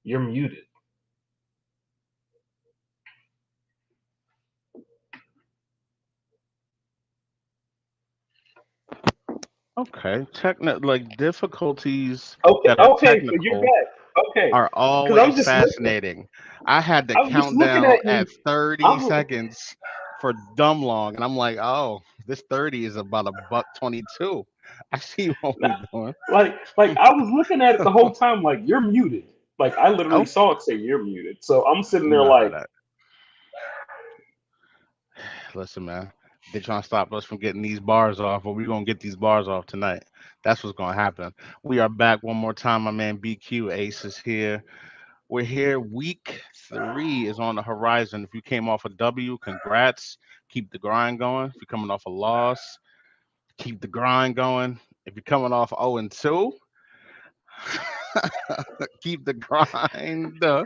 You're muted. Okay, difficulties Okay, that are okay, so you're technical back. Okay, are because always fascinating. I had the I'm just looking countdown at at you. 30 I'm seconds for dumb long, and I'm like, oh, this 30 is about a buck 22. I see what we're doing. like I was looking at it the whole time. Like you're muted. Like I literally Oh, saw it say you're muted. So I'm sitting you there know how like, that. Listen, man, they trying to stop us from getting these bars off, but we're gonna get these bars off tonight. That's what's gonna happen. We are back one more time. My man BQ Ace is here. We're here. Week 3 is on the horizon. If you came off a W, congrats. Keep the grind going. If you're coming off a loss, keep the grind going. If you're coming off 0 and 2, keep the grind the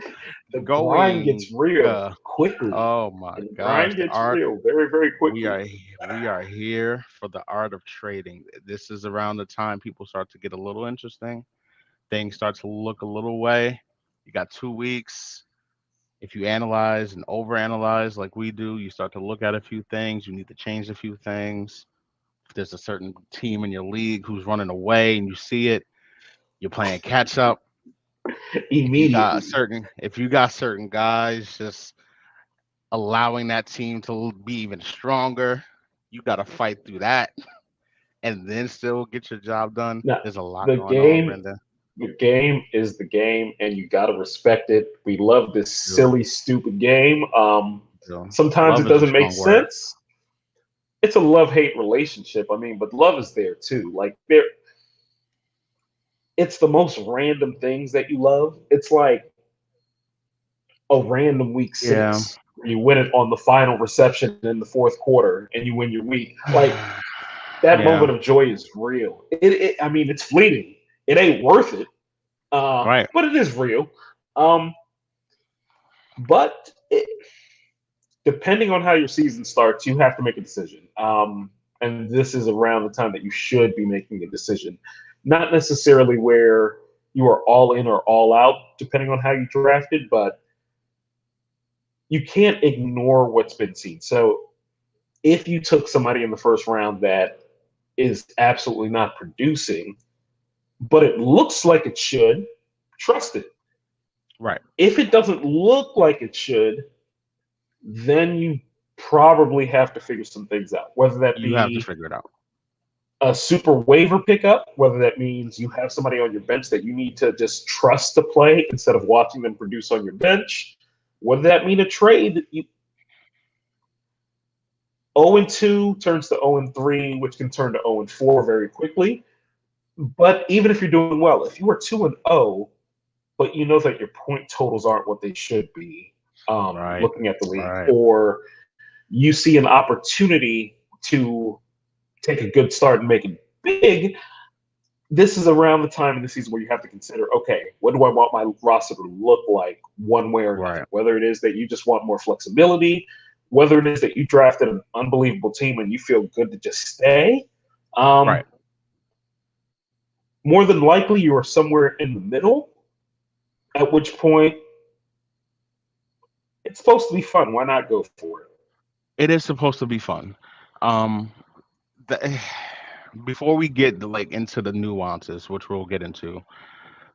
grind gets going. real quickly. Oh my And the gosh, grind the gets art. real very, very We quickly. are we are here for the art of trading. This is around the time people start to get a little interesting. Things start to look a little way. You got 2 weeks. If you analyze and overanalyze like we do, you start to look at a few things. You need to change a few things. If there's a certain team in your league who's running away and you see it, you're playing catch up. Immediately. If you got certain guys just allowing that team to be even stronger, you got to fight through that and then still get your job done. Now, There's a lot the going on, game Brendan. the game is the game, and you got to respect it. We love this So, silly, stupid game. so Sometimes love it is a doesn't make strong word. sense. It's a love hate relationship. I mean, but love is there too. Like there, it's the most random things that you love. It's like a random week Yeah. six. You win it on the final reception in the fourth quarter, and you win your week. Like that Yeah. moment of joy is real. I mean, it's fleeting. It ain't worth it, Right. but it is real. Um, but depending on how your season starts, you have to make a decision. And this is around the time that you should be making a decision, not necessarily where you are all in or all out, depending on how you drafted, but you can't ignore what's been seen. So if you took somebody in the first round that is absolutely not producing, but it looks like it should, trust it. Right. If it doesn't look like it should, then you probably have to figure some things out, whether that You have to be figure it out. a super waiver pickup, whether that means you have somebody on your bench that you need to just trust to play instead of watching them produce on your bench, whether that mean a trade. 0 and 2 turns to 0 and 3, which can turn to 0 and 4 very quickly. But even if you're doing well, if you are 2 and 0, but you know that your point totals aren't what they should be, Right. looking at the league, Right. or you see an opportunity to take a good start and make it big, this is around the time in the season where you have to consider, okay, what do I want my roster to look like one way or another? Right. Whether it is that you just want more flexibility, whether it is that you drafted an unbelievable team and you feel good to just stay. Um, Right. More than likely, you are somewhere in the middle, at which point it's supposed to be fun. Why not go for it? It is supposed to be fun. Um the, before we get into the nuances, which we'll get into,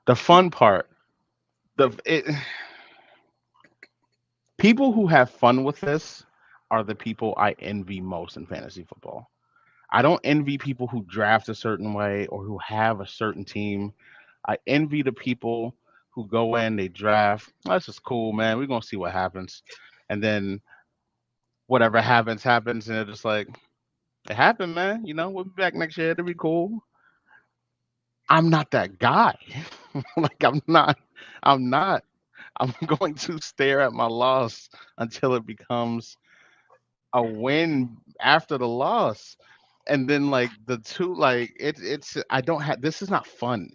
the fun part, the it, people who have fun with this are the people I envy most in fantasy football. I don't envy people who draft a certain way or who have a certain team. I envy the people who go in, they draft. "Oh, this is cool, man. We're gonna see what happens," and then whatever happens, happens, and they're just like, "It happened, man. We'll be back next year. It'll be cool." I'm not that guy. like I'm not. I'm not. I'm going to stare at my loss until it becomes a win after the loss. And then the two it's I don't have this is not fun.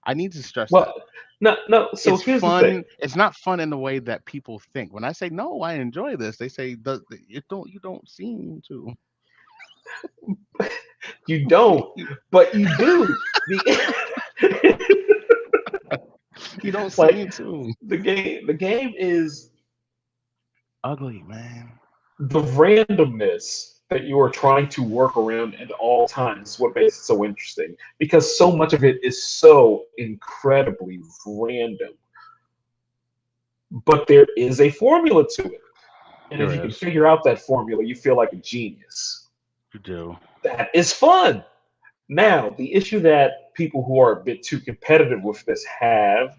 I need to stress that. Well, no, no. So It's here's the thing. fun. It's not fun in the way that people think. When I say no, I enjoy this, they say you don't seem to. You don't, but you do. The You don't Like seem to. the game is Ugly, man. the randomness that you are trying to work around at all times is what makes it so interesting because so much of it is so incredibly random. But there is a formula to it. And if you There can is. figure out that formula, you feel like a genius. You do. That is fun. Now, the issue that people who are a bit too competitive with this have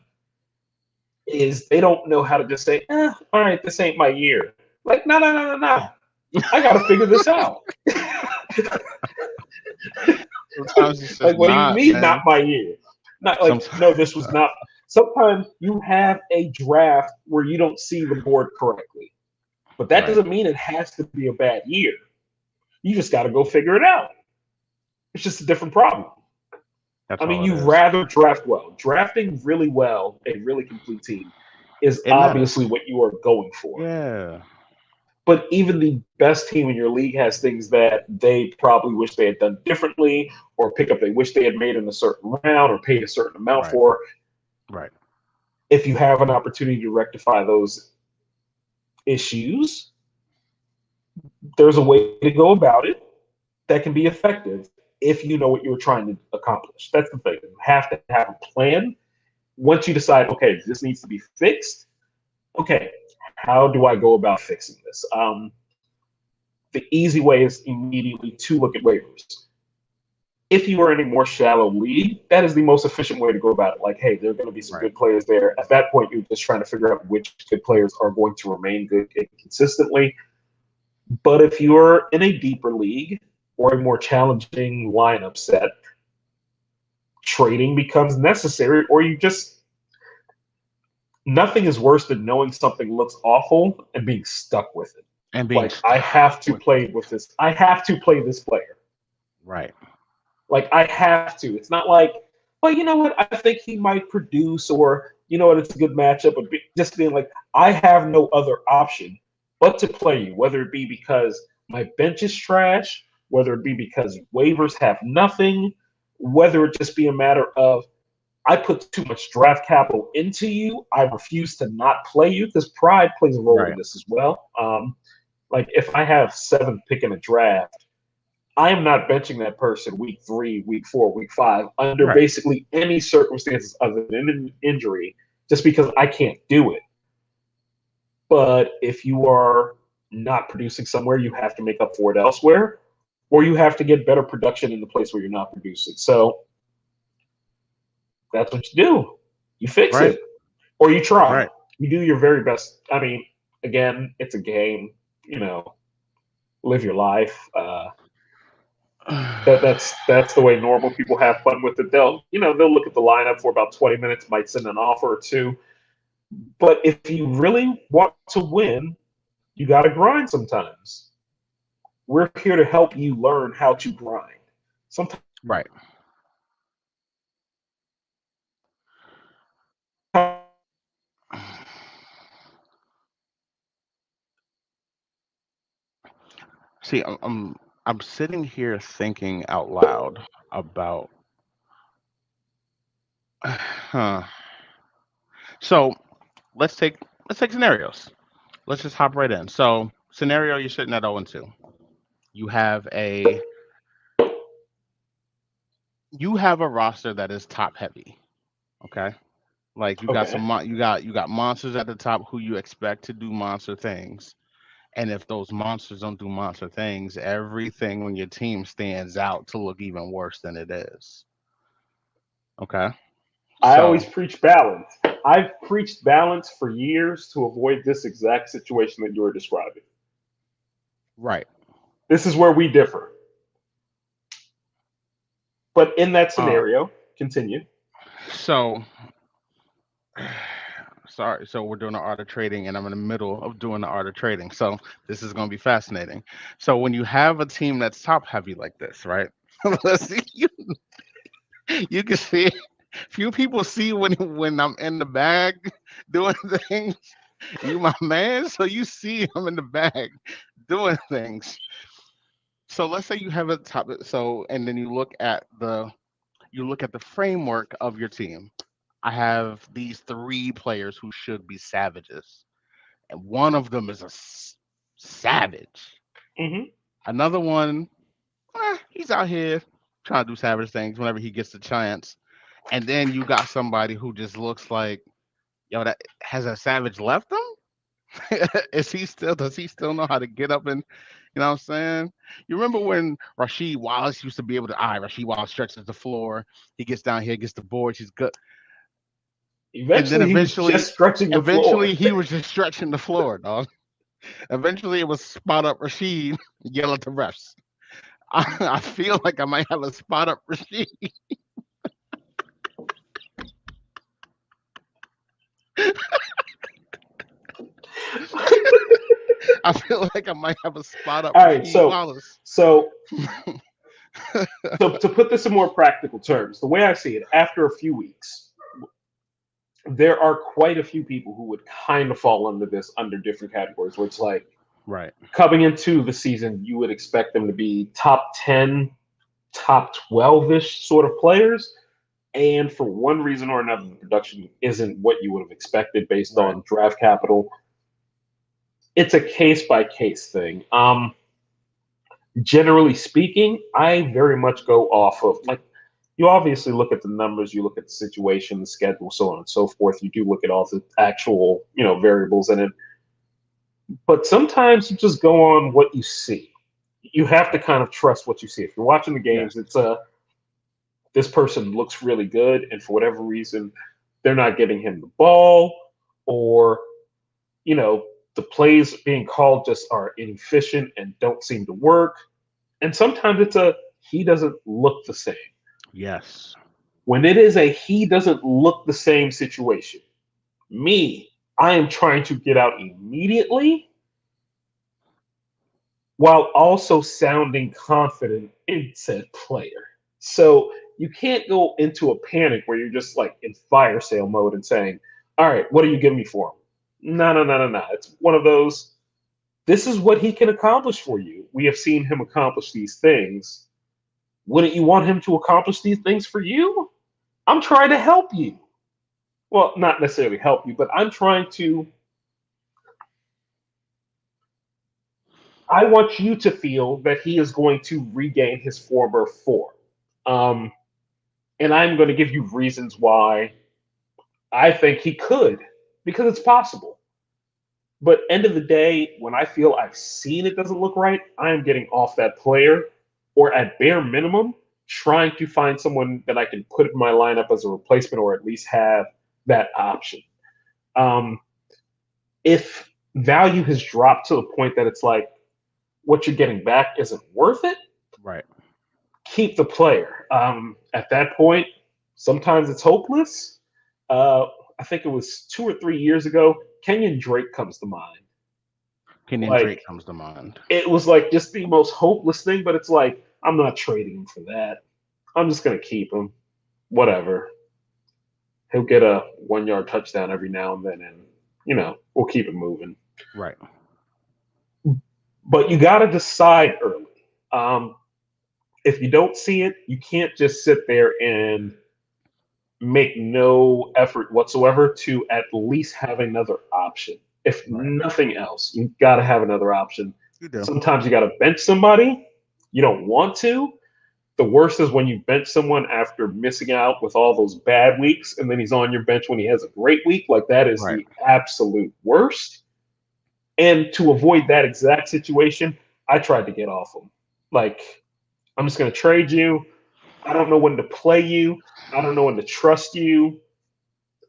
is they don't know how to just say, all right, this ain't my year. Like, no, no, no, no, no. I got to figure this out. Sometimes it's just Like, what do you not, mean, not man. my year? Not like, Sometimes. no, this was not. Sometimes you have a draft where you don't see the board correctly, but that Right. doesn't mean it has to be a bad year. You just got to go figure it out. It's just a different problem. That's I mean, all it you is. rather draft well. Drafting really well, a really complete team, is Isn't that? obviously what you are going for. Yeah. But even the best team in your league has things that they probably wish they had done differently, or pickup they wish they had made in a certain round, or paid a certain amount Right. for. Right. If you have an opportunity to rectify those issues, there's a way to go about it that can be effective if you know what you're trying to accomplish. That's the thing. You have to have a plan. Once you decide, okay, this needs to be fixed, okay, how do I go about fixing this? The easy way is immediately to look at waivers. If you are in a more shallow league, that is the most efficient way to go about it. Like, hey, there are going to be some Right. good players there. At that point, you're just trying to figure out which good players are going to remain good consistently. But if you're in a deeper league or a more challenging lineup set, trading becomes necessary, or you just nothing is worse than knowing something looks awful and being stuck with it. And being Like I stuck have to with play it. with this. I have to play this player. Right. Like I have to. It's not like, well, you know what? I think he might produce, or you know what? It's a good matchup. But just being like, I have no other option but to play you, whether it be because my bench is trash, whether it be because waivers have nothing, whether it just be a matter of I put too much draft capital into you. I refuse to not play you because pride plays a role in Right. this as well. Like if I have seventh pick in a draft, I am not benching that person week 3, week 4, week 5 under Right. basically any circumstances other than an injury, just because I can't do it. But if you are not producing somewhere, you have to make up for it elsewhere, or you have to get better production in the place where you're not producing. So that's what you do. You fix Right. it, or you try. Right. You do your very best. I mean, again, it's a game. You know, live your life. That's the way normal people have fun with it. They'll look at the lineup for about 20 minutes, might send an offer or two. But if you really want to win, you got to grind sometimes. We're here to help you learn how to grind. Sometimes Right. See, I'm sitting here thinking out loud about huh. So let's take let's take scenarios. Let's just hop right in. So scenario, you're sitting at 0 and 2. You have a you have a roster that is top heavy. Okay. Like you got okay, some you got monsters at the top who you expect to do monster things. And if those monsters don't do monster things, everything on your team stands out to look even worse than it is. Okay. I So always preach balance. I've preached balance for years to avoid this exact situation that you're describing. right. This is where we differ. But in that Uh scenario, continue. so sorry, so we're doing the art of trading and I'm in the middle of doing the art of trading. So this is gonna be fascinating. So when you have a team that's top heavy like this, right? Let's see, you can see few people see when I'm in the bag doing things. You my man, so you see I'm in the bag doing things. So let's say you have a top, so and then you look at the framework of your team. I have these three players who should be savages, and one of them is a savage. Hmm. Another one, he's out here trying to do savage things whenever he gets the chance. And then you got somebody who just looks like, yo, that has a savage left him? Does he still know how to get up and, you know what I'm saying? You remember when Rasheed Wallace used to be able to, Rasheed Wallace stretches the floor, he gets down here, gets the boards, he's good. And then Eventually, he was just stretching the floor. eventually he was just stretching the floor, dog. Eventually it was spot up Rasheed, yell at the refs. I feel like I might have a spot up Rasheed. I feel like I might have a spot up All right, Rasheed Wallace. so to put this in more practical terms, the way I see it, after a few weeks, there are quite a few people who would kind of fall under different categories, where it's like Right. coming into the season, you would expect them to be top 10, top 12 ish sort of players. And for one reason or another, the production isn't what you would have expected based Right. on draft capital. It's a case by case thing. Generally speaking, I very much go off of like you obviously look at the numbers, you look at the situation, the schedule, so on and so forth. You do look at all the actual, variables in it. But sometimes you just go on what you see. You have to kind of trust what you see. If you're watching the Yes. games, it's this person looks really good, and for whatever reason, they're not getting him the ball, or the plays being called just are inefficient and don't seem to work. And sometimes it's he doesn't look the same. Yes. When it is a he doesn't look the same situation, I am trying to get out immediately while also sounding confident in said player. So you can't go into a panic where you're just like in fire sale mode and saying, all right, what are you giving me for him? No, no, no, no, no. It's one of those, this is what he can accomplish for you. We have seen him accomplish these things. Wouldn't you want him to accomplish these things for you? I'm trying to help you. Well, not necessarily help you, but I want you to feel that he is going to regain his former form. Um, and I'm going to give you reasons why I think he could, because it's possible. But end of the day, when I feel I've seen it doesn't look right, I am getting off that player, or at bare minimum, trying to find someone that I can put in my lineup as a replacement, or at least have that option. Um, if value has dropped to the point that it's like what you're getting back isn't worth it, Right. keep the player. At that point, sometimes it's hopeless. Uh, I think it was 2 or 3 years ago. Kenyon Drake comes to mind. Kenyon Drake Like comes to mind. it was like just the most hopeless thing, but it's like I'm not trading him for that. I'm just gonna keep him. Whatever. He'll get a 1 yard touchdown every now and then, and we'll keep it moving. Right. But you got to decide early. Um, if you don't see it, you can't just sit there and make no effort whatsoever to at least have another option. If Right. nothing else, you got to have another option. You do. Sometimes you got to bench somebody. You don't want to. The worst is when you bench someone after missing out with all those bad weeks, and then he's on your bench when he has a great week. Like that is Right. the absolute worst. And to avoid that exact situation, I tried to get off him. Like, I'm just going to trade you. I don't know when to play you. I don't know when to trust you.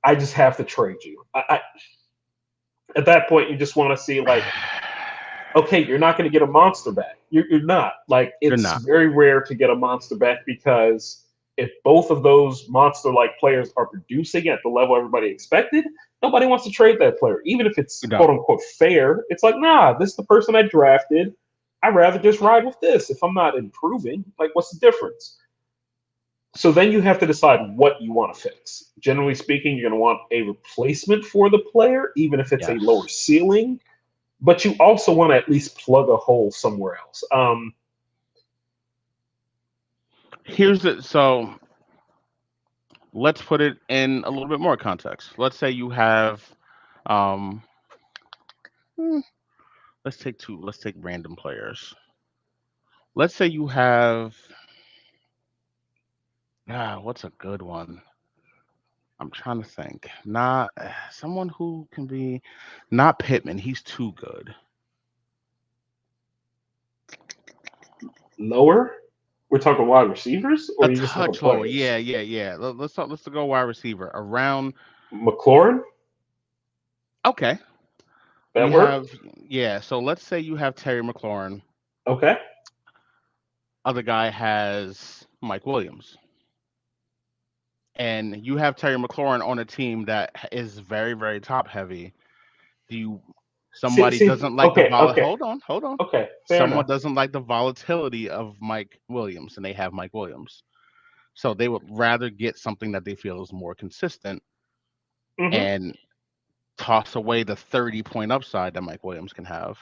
I just have to trade you. At that point, you just want to see, like, okay, you're not going to get a monster back. You're not. Like, You're it's not. very rare to get a monster back because if both of those monster like players are producing at the level everybody expected, nobody wants to trade that player. Even if it's You quote don't. unquote fair, it's like, nah, this is the person I drafted. I'd rather just ride with this. If I'm not improving, like, what's the difference? So then you have to decide what you want to fix. Generally speaking, you're going to want a replacement for the player, even if it's a lower Yes. ceiling, but you also want to at least plug a hole somewhere else. Here's it. So let's put it in a little bit more context. Let's say you have, um, hmm, let's take two. Let's take random players. Let's say you have, what's a good one? I'm trying to think. Not someone who can be, not Pittman. He's too good. Lower? We're talking wide receivers, or A are you just talking touch lower. players? Yeah, yeah, yeah. Let's talk. Let's go wide receiver around. McLaurin? Okay, That you work? have, yeah. So let's say you have Terry McLaurin. Okay. Other guy has Mike Williams, and you have Terry McLaurin on a team that is very, very top heavy. Do you? See, Somebody see, doesn't like the okay, vol. okay, Hold on, hold on. okay. Fair Someone enough. doesn't like the volatility of Mike Williams, and they have Mike Williams. So they would rather get something that they feel is more consistent Hmm. and toss away the 30-point upside that Mike Williams can have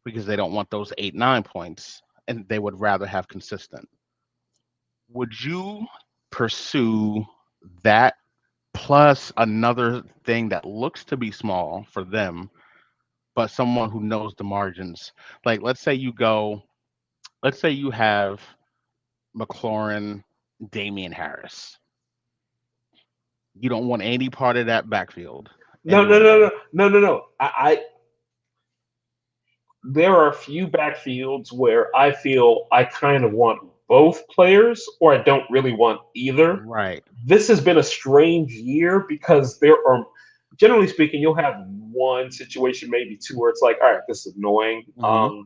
because they don't want those 8, 9 points and they would rather have consistent. Would you pursue that plus another thing that looks to be small for them, but someone who knows the margins? Like, let's say you have McLaurin, Damian Harris. You don't want any part of that backfield in No, no, Green no, Bay. no, no, no, no. There are a few backfields where I feel I kind of want both players, or I don't really want either. Right. This has been a strange year because there are, generally speaking, you'll have one situation, maybe two, where it's like, all right, this is annoying. Hmm.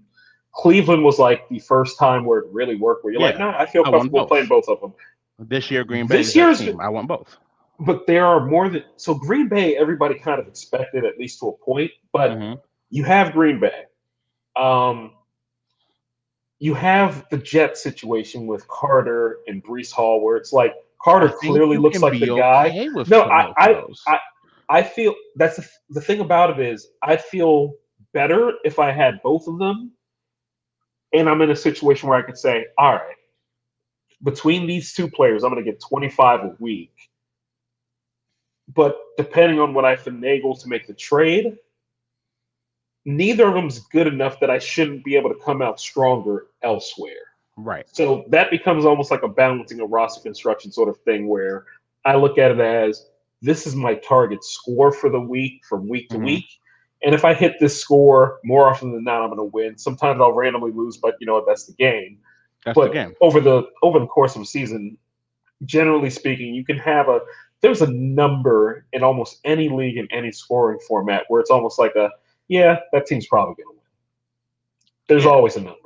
Cleveland was like the first time where it really worked, where you're like, Yeah. no, I feel I want comfortable playing both. both of them. This year, Green Bay is This that year's, team. I want both. but there are more than so Green Bay. Everybody kind of expected at least to a point, but Hmm. you have Green Bay. Um, you have the Jet situation with Carter and Brees Hall, where it's like I Carter think clearly you looks can like the be guy. okay with No, both of those. I feel that's the thing about it is I feel better if I had both of them, and I'm in a situation where I could say, all right, between these two players, I'm going to get 25 a week. But depending on what I finagle to make the trade, neither of them's good enough that I shouldn't be able to come out stronger elsewhere. Right. So that becomes almost like a balancing a roster construction sort of thing where I look at it as this is my target score for the week from week to Hmm. week. And if I hit this score more often than not, I'm going to win. Sometimes I'll randomly lose, but you know what? That's the game. That's the But game. over the course of a season, generally speaking, you can have a there's a number in almost any league in any scoring format where it's almost like a yeah, that team's probably going to win. There's Yeah. always a number.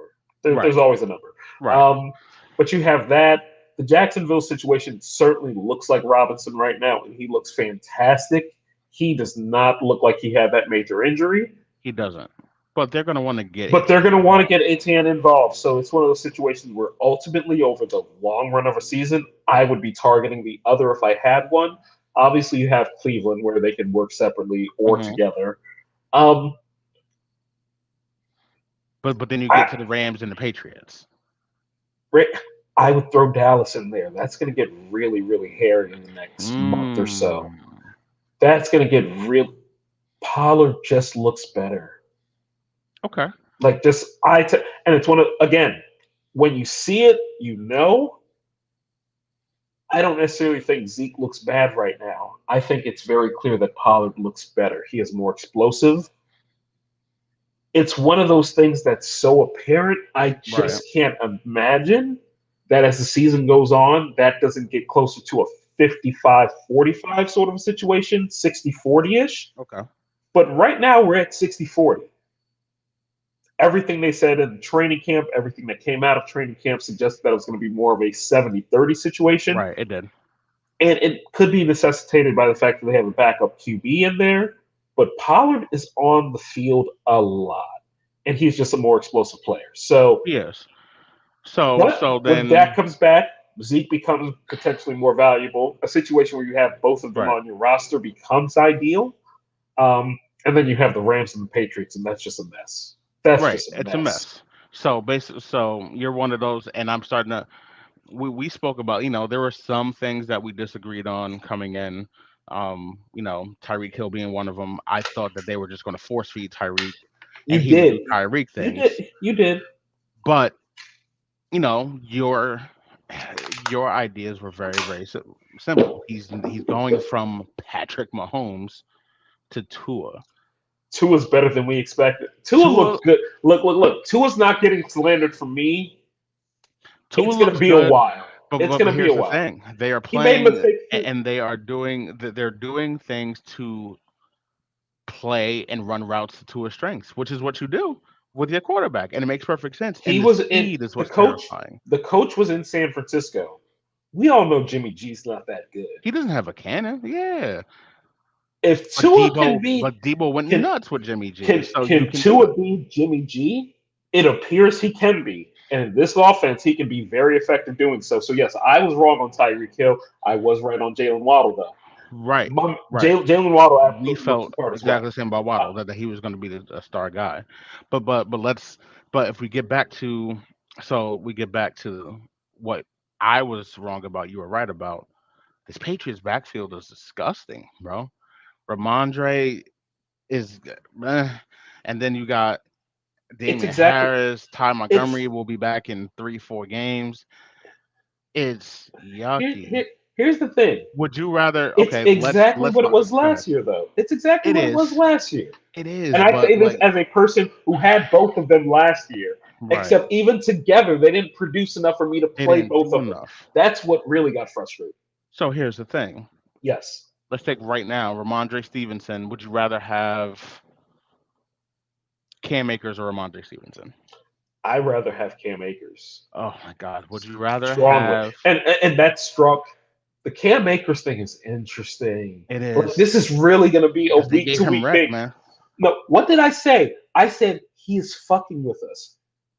Right. There's always a number. Right. Um, but you have that. The Jacksonville situation certainly looks like Robinson right now, and he looks fantastic. He does not look like he had that major injury, He doesn't. But they're going to want to get but they're going ATN to want to involved. get ATN involved. So it's one of those situations where ultimately, over the long run of a season, I would be targeting the other if I had one. Obviously, you have Cleveland where they can work separately or Hmm. together. Um, But then you I, get to the Rams and the Patriots. I would throw Dallas in there. That's going to get really, really hairy in the next month or so. Mm. That's going to get real. Pollard just looks better. Okay. Like just and it's one of again when you see it, you know. I don't necessarily think Zeke looks bad right now. I think it's very clear that Pollard looks better. He is more explosive. It's one of those things that's so apparent. I Right. just can't imagine that as the season goes on, that doesn't get closer to a 55-45 sort of a situation, 60-40 ish. Okay. But right now, we're at 60-40. Everything they said in training camp, everything that came out of training camp suggested that it was going to be more of a 70-30 situation. Right. It did. And it could be necessitated by the fact that they have a backup QB in there. But Pollard is on the field a lot. And he's just a more explosive player. So, Yes. So but so when Dak then comes back, Zeke becomes potentially more valuable. A situation where you have both of them right. on your roster becomes ideal. And then you have the Rams and the Patriots, and that's just a mess. That's Right. just a It's a mess. mess. So basically, so you're one of those, and I'm starting to. we spoke about, there were some things that we disagreed on coming in. Tyreek Hill being one of them. I thought that they were just going to force feed Tyreek, and You he would do did. Tyreek You things. did. You did. But your ideas were very, very simple. He's going from Patrick Mahomes to Tua. Tua's better than we expected. Tua Tua looked good. Look. Tua's not getting slandered from me. Tua It's gonna looks be a good, while. but It's but but gonna be a here's the while. thing: they are He made playing, mistakes too. and they're doing things to play and run routes to Tua's strengths, which is what you do with your quarterback, and it makes perfect sense. He And the was in speed is the what's coach. terrifying. The coach was in San Francisco. We all know Jimmy G's not that good. He doesn't have a cannon, yeah, If but Tua can be Debo went can nuts with Jimmy G, can so you can can do it. Tua be Jimmy G? It appears he can be. And in this offense, he can be very effective doing so. So yes, I was wrong on Tyreek Hill. I was right on Jalen Waddle though. Right, right. Jalen Waddle We absolutely looked the felt part as exactly well. the same about Uh, Waddle, that he was going to be a star guy, but if we get back to we get back to what I was wrong about, you were right about. This Patriots backfield is disgusting, bro. Ramondre is, eh, and then you got it's Damian exactly Harris, Ty it's Montgomery will be back in 3-4 games. It's here, yucky. here here's the thing. Would you rather? It's Okay, exactly let's what it not. was Go ahead. last year though. It's exactly It what it was is. last year. It And is. I But say this like, as a person who had both of them last year. right, Except even together, they didn't produce enough for me to they play didn't both do of them. enough. That's what really got frustrating. So here's the thing. Yes, Let's take right now Ramondre Stevenson. Would you rather have Cam Akers or Ramondre Stevenson? I rather have Cam Akers Oh my God. Would you rather strongly, have? and that struck. The Cam Akers thing is interesting. It Like is this is really going to be a because they week gave to him week reps, thing. man. No, what did I say? I said he is fucking with us.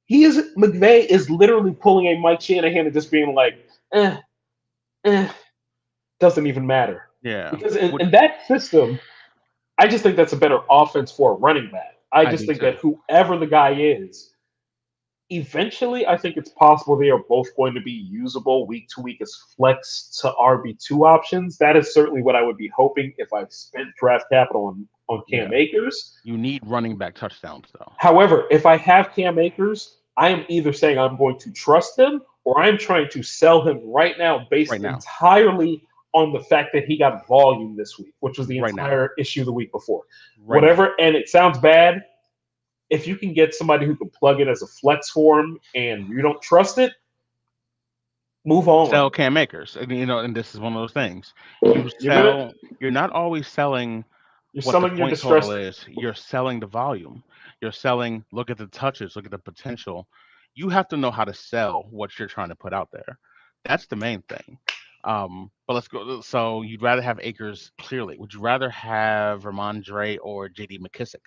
He is McVay is literally pulling a Mike Shanahan and just being like, eh, eh, doesn't even matter. Yeah. Because Would in that system, I just think that's a better offense for a running back. I I just do think too. that whoever the guy is, eventually, I think it's possible they are both going to be usable week to week as flex to RB2 options. That is certainly what I would be hoping if I spent draft capital on Cam Yeah. Akers. You need running back touchdowns though. However, if I have Cam Akers, I am either saying I'm going to trust him or I'm trying to sell him right now Right based now. entirely on the fact that he got volume this week, which was the Right now. entire issue the week before. Right now. Whatever, and it sounds bad. If you can get somebody who can plug it as a flex form and you don't trust it, move on. Sell Cam Akers. And, and this is one of those things. You You're gonna sell. You're not always selling you're what the selling your point total distress. is. You're selling the volume. You're selling, look at the touches, look at the potential. You have to know how to sell what you're trying to put out there. That's the main thing. But let's go. So you'd rather have Akers clearly. Would you rather have Ramondre or JD McKissick?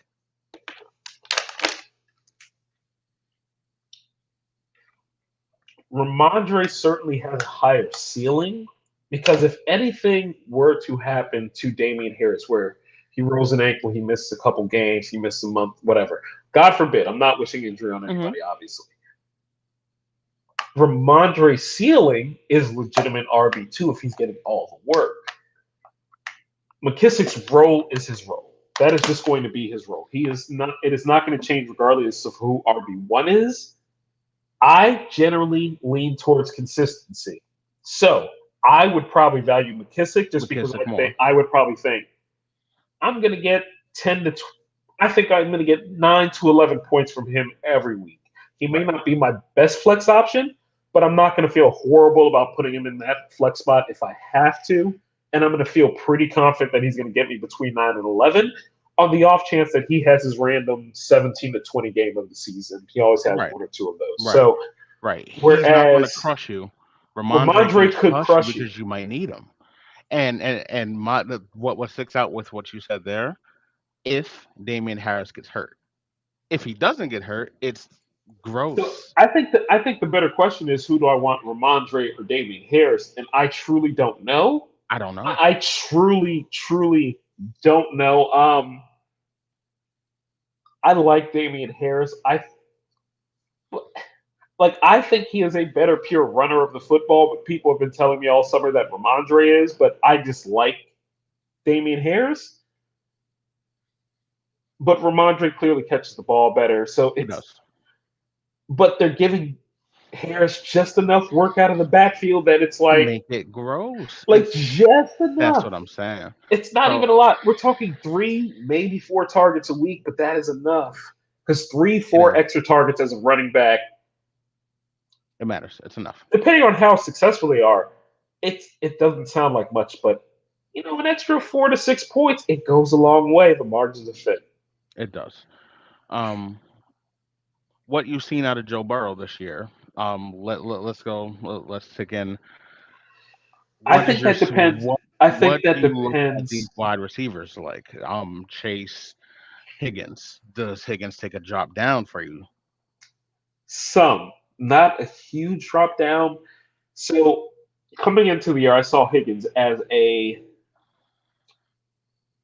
Ramondre certainly has a higher ceiling because if anything were to happen to Damian Harris, where he rolls an ankle, he missed a couple games, he missed a month, whatever. God forbid. I'm not wishing injury on Hmm. anybody, obviously. Ramondre's ceiling is legitimate RB2 if he's getting all the work. McKissick's role is his role. That is just going to be his role. He is not. It is not going to change regardless of who RB1 is. I generally lean towards consistency. So I would probably value McKissick just because McKissick more. I would probably think I'm going to get 10 to I think I'm going to get 9 to 11 points from him every week. He may Right. not be my best flex option, but I'm not going to feel horrible about putting him in that flex spot if I have to. And I'm going to feel pretty confident that he's going to get me between 9 and 11 on the off chance that he has his random 17 to 20 game of the season. He always has Right. one or two of those. Right. So, Right. He's not going to whereas crush you. Ramondre can Ramondre could crush you crush you. because you might need him. And what sticks out with what you said there, if Damian Harris gets hurt. If he doesn't get hurt, it's So gross. I think the better question is who do I want, Ramondre or Damian Harris? And I truly don't know. I don't know. I truly don't know. I like Damian Harris. like I think he is a better pure runner of the football, but people have been telling me all summer that Ramondre is, but I just like Damian Harris. But Ramondre clearly catches the ball better. So He it's does. but they're giving Harris just enough work out of the backfield that it's To make it gross. like just That's enough. what I'm saying. It's not even So a lot. We're talking 3, maybe 4 targets a week, but that is enough. Because 3, it 4 is. extra targets as a running back, It matters. It's enough. depending on how successful they are, it doesn't sound like much, but an extra 4 to 6 points, it goes a long way. The margins of fit. It does. Um, what you've seen out of Joe Burrow this year. Let's go. Let's take in I what is think your that depends. what I think what do that you look at these depends wide receivers like? Chase, Higgins. Does Higgins take a drop down for you? some, not a huge drop down. So coming into the year, I saw Higgins as a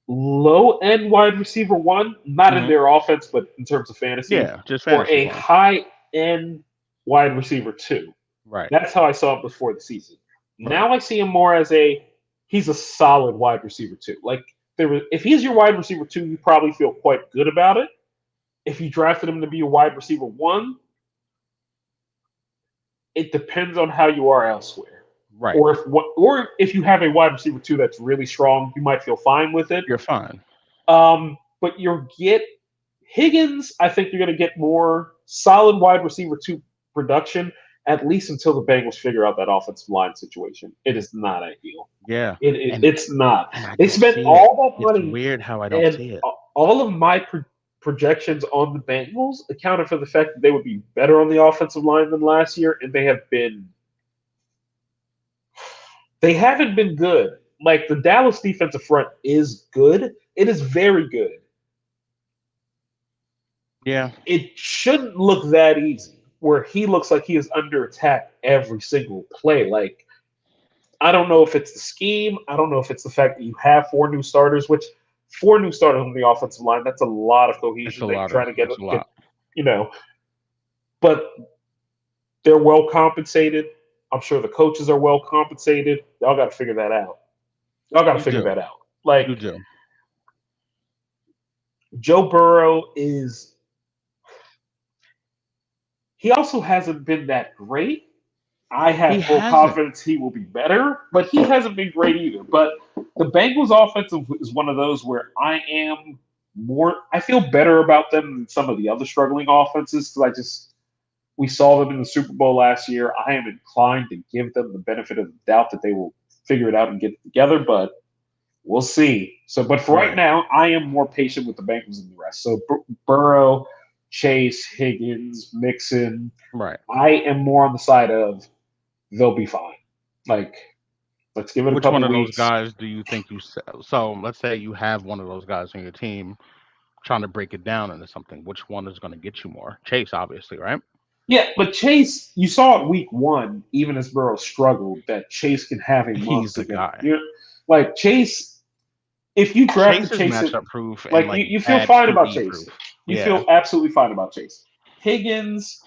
low end wide receiver one, not in Hmm. their offense, but in terms of fantasy, Yeah, just or fantasy a points. high end wide receiver two. Right. That's how I saw him before the season. Right. Now I see him more as he's a solid wide receiver two. Like if he's your wide receiver two, you probably feel quite good about it. If you drafted him to be a wide receiver one, it depends on how you are elsewhere. Right. Or if you have a wide receiver two that's really strong, you might feel fine with it. You're fine. But you'll get Higgins. I think you're going to get more solid wide receiver two production at least until the Bengals figure out that offensive line situation. It is not ideal. Yeah. It And it's not. and I They don't spent see it. all that It's money, weird how I don't and see it. all of my projections on the Bengals accounted for the fact that they would be better on the offensive line than last year, and they haven't been good. Like the Dallas defensive front is good. It is very good. Yeah. It shouldn't look that easy where he looks like he is under attack every single play. Like I don't know if it's the scheme. I don't know if it's the fact that you have 4 new starters, which 4 new starters on the offensive line, that's a lot of It's cohesion a that you're lot of trying to get it's a get, lot. you know, but they're well compensated. I'm sure the coaches are well compensated. Y'all got to figure that out. Y'all got to You figure do. that out. Like You do. Joe Burrow is he also hasn't been that great. I He have full hasn't. confidence he will be better, but he hasn't been great either. But the Bengals offensive is one of those where I feel better about them than some of the other struggling offenses because we saw them in the Super Bowl last year. I am inclined to give them the benefit of the doubt that they will figure it out and get it together, but we'll see. So, but for right Right. now, I am more patient with the Bengals than the rest. So, Burrow, Chase, Higgins, Mixon, Right. I am more on the side of they'll be fine. Like, let's give it a Which one couple of those weeks. guys do you think so let's say you have one of those guys on your team trying to break it down into something. Which one is going to get you more? Chase, obviously, right? Yeah, but Chase, you saw it week one, even as Burrow struggled, that Chase can have a He's month the again. guy. Like Chase, if you drafted Chase is Chase, matchup proof and like like you feel bad fine about QB Chase. proof. You Yeah. feel absolutely fine about Chase. Higgins,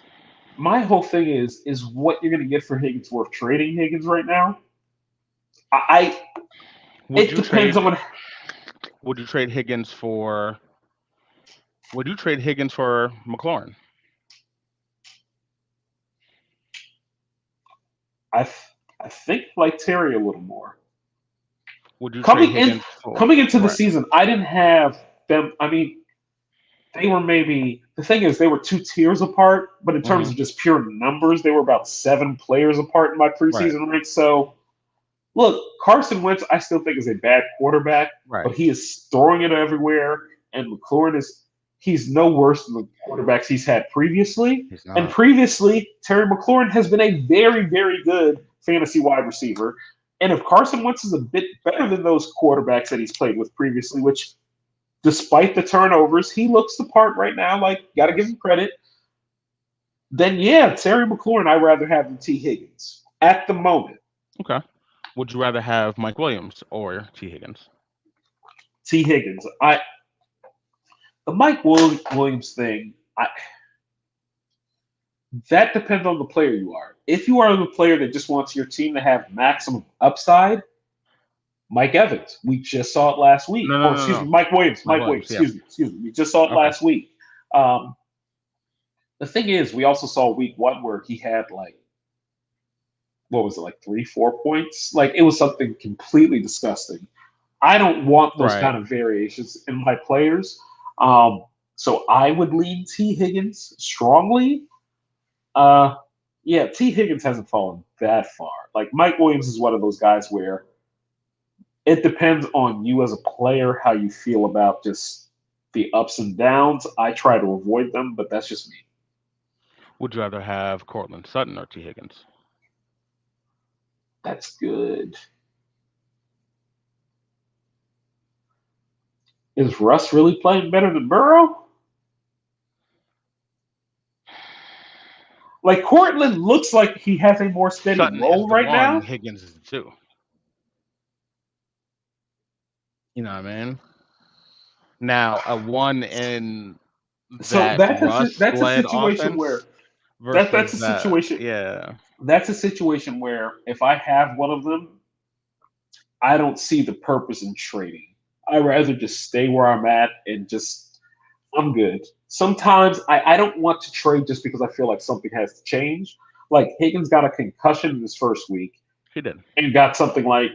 my whole thing is what you're going to get for Higgins worth trading Higgins right now. I Would it you depends trade on would you trade Higgins for would you trade Higgins for McLaurin? I I think like Terry a little more. Would you trade Coming in Higgins for coming into the right. season, I didn't have them. I mean, they were maybe the thing is they were 2 tiers apart, but in terms Hmm. of just pure numbers, they were about 7 players apart in my Right. preseason ranks. So look, Carson Wentz, I still think is a bad quarterback, but Right. he is throwing it everywhere, and McLaurin he's no worse than the quarterbacks he's had previously. He's And not. previously, Terry McLaurin has been a very, very good fantasy wide receiver. And if Carson Wentz is a bit better than those quarterbacks that he's played with previously, which despite the turnovers, he looks the part right now. Like, got to give Yes. him credit. Then yeah, Terry McLaurin, I'd rather have than T. Higgins at the moment. Okay. Would you rather have Mike Williams or T. Higgins? T. Higgins, the Mike Williams thing. That depends on the player you are. If you are the player that just wants your team to have maximum upside, Mike Evans. We just saw it last week. No, no, Or no, excuse me, no. Mike Williams. Mike Mike Williams. Williams. Yeah. Excuse me. We just saw it Okay. last week. Um, the thing is, we also saw week one where he had like what was it, like 3, 4 points? Like it was something completely disgusting. I don't want those Right. kind of variations in my players. Um, so I would lean T. Higgins strongly. Uh, yeah, T. Higgins hasn't fallen that far. Like Mike Williams is one of those guys where it depends on you as a player how you feel about just the ups and downs. I try to avoid them, but that's just me. Would you rather have Cortland Sutton or T. Higgins? That's good. Is Russ really playing better than Burrow? Like Cortland looks like he has a more steady Sutton is role the right one. now. Higgins is the two. You know what I mean? Now, a one in So that Russ that's a led situation where offense versus that's a that, situation yeah, that's a situation where if I have one of them, I don't see the purpose in trading. I rather just stay where I'm at and just I'm good. Sometimes I don't want to trade just because I feel like something has to change. Like Higgins got a concussion in his first week he did. and got something like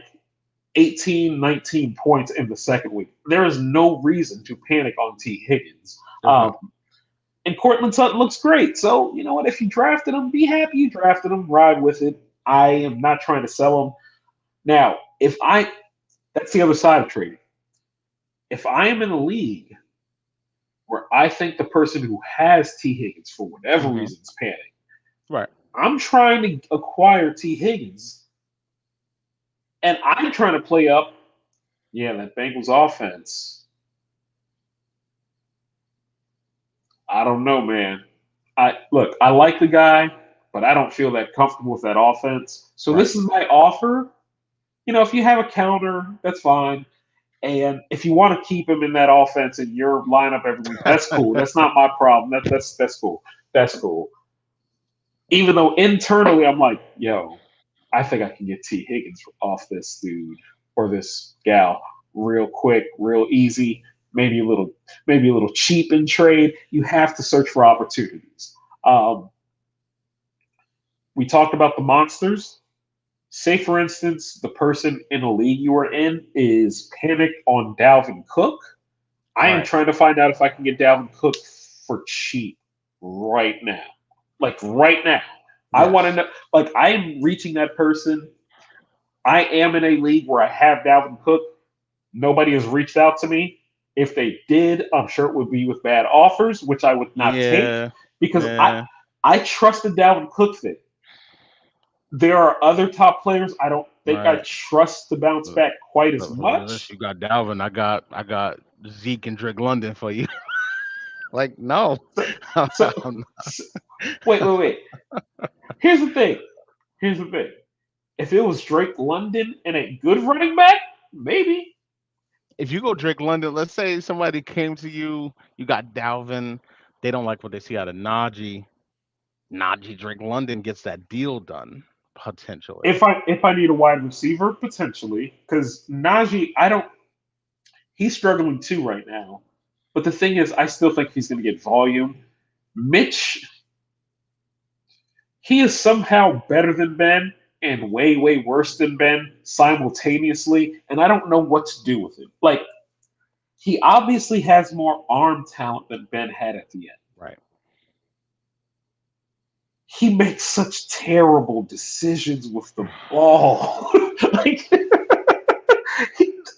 18, 19 points in the second week. There is no reason to panic on T. Higgins. There's not. And Cortland Sutton looks great. So, you know what? If you drafted him, be happy you drafted him, ride with it. I am not trying to sell him. Now, that's the other side of trading. If I am in a league where I think the person who has T. Higgins, for whatever Hmm. reason, is panicking, Right. I'm trying to acquire T. Higgins, and I'm trying to play up, yeah, that Bengals offense. I don't know, man. I like the guy, but I don't feel that comfortable with that offense. So Right. this is my offer. You know, if you have a counter, that's fine. And if you want to keep him in that offense in your lineup every week, that's cool. That's not my problem. That's cool. That's cool. Even though internally I'm like, yo, I think I can get T. Higgins off this dude or this gal real quick, real easy, maybe a little cheap in trade. You have to search for opportunities. Um, we talked about the monsters. Say, for instance, the person in a league you are in is panicked on Dalvin Cook. I am Right. trying to find out if I can get Dalvin Cook for cheap right now. Like right now. I want to Yes. know, like, I am reaching that person. I am in a league where I have Dalvin Cook. Nobody has reached out to me. If they did, I'm sure it would be with bad offers, which I would not take Yeah. because Yeah. I trust the Dalvin Cook fit. There are other top players I don't think I Right. trust to bounce Look, back quite as look at this. much. You got Dalvin. I got Zeke and Drake London for you. Like, no. So, I'm so, not. so wait. Here's the thing. Here's the thing. If it was Drake London and a good running back, maybe. If you go Drake London, let's say somebody came to you, you got Dalvin, they don't like what they see out of Najee. Najee Drake London gets that deal done potentially. If I need a wide receiver, potentially, because Najee, I don't. He's struggling too right now. But the thing is, I still think he's going to get volume. Mitch, he is somehow better than Ben and way worse than Ben simultaneously, and I don't know what to do with him. Like he obviously has more arm talent than Ben had at the end. Right. He makes such terrible decisions with the ball. like,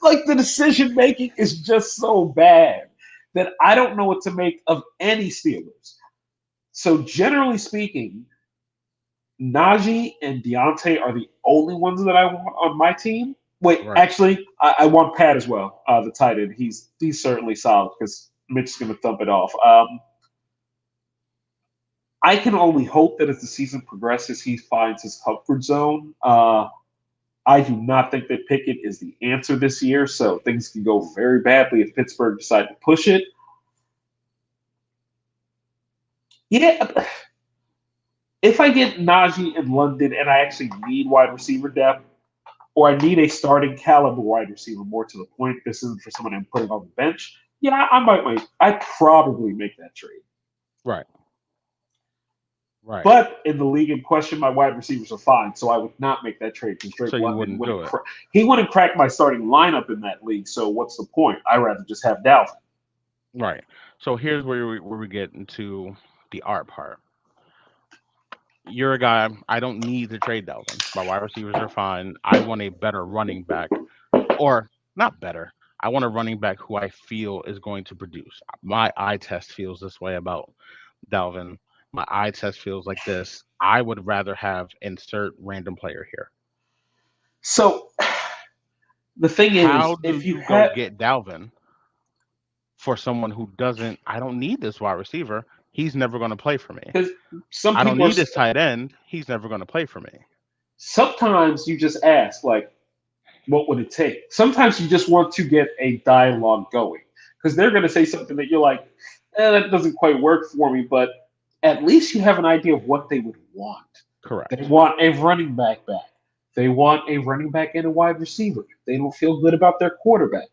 like the decision making is just so bad that I don't know what to make of any Steelers. So generally speaking, Najee and Deontay are the only ones that I want on my team. Wait, Right. actually, I want Pat as well, the tight end. He's certainly solid because Mitch is going to thump it off. I can only hope that as the season progresses, he finds his comfort zone. I do not think that Pickett is the answer this year, so things can go very badly if Pittsburgh decide to push it. Yeah, if I get Najee in London and I actually need wide receiver depth, or I need a starting caliber wide receiver, more to the point, this isn't for someone I'm putting on the bench. Yeah, I probably make that trade. Right. Right. But in the league in question, my wide receivers are fine, so I would not make that trade because Drake So you London wouldn't do it. he wouldn't crack my starting lineup in that league. So what's the point? I'd rather just have Dalvin. Right. So here's where we get into the art part. You're a guy. I don't need to trade Dalvin. My wide receivers are fine. I want a better running back, or not better. I want a running back who I feel is going to produce. My eye test feels this way about Dalvin. My eye test feels like this. I would rather have insert random player here. So the thing How is, do if you you go have get Dalvin for someone who doesn't? I don't need this wide receiver. He's never going to play for me. because some I don't people are need this tight end. He's never going to play for me. sometimes you just ask like, what would it take? Sometimes you just want to get a dialogue going because they're going to say something that you're like, that doesn't quite work for me, but at least you have an idea of what they would want. They Correct. want a running back back. They want a running back and a wide receiver. They don't feel good about their quarterback.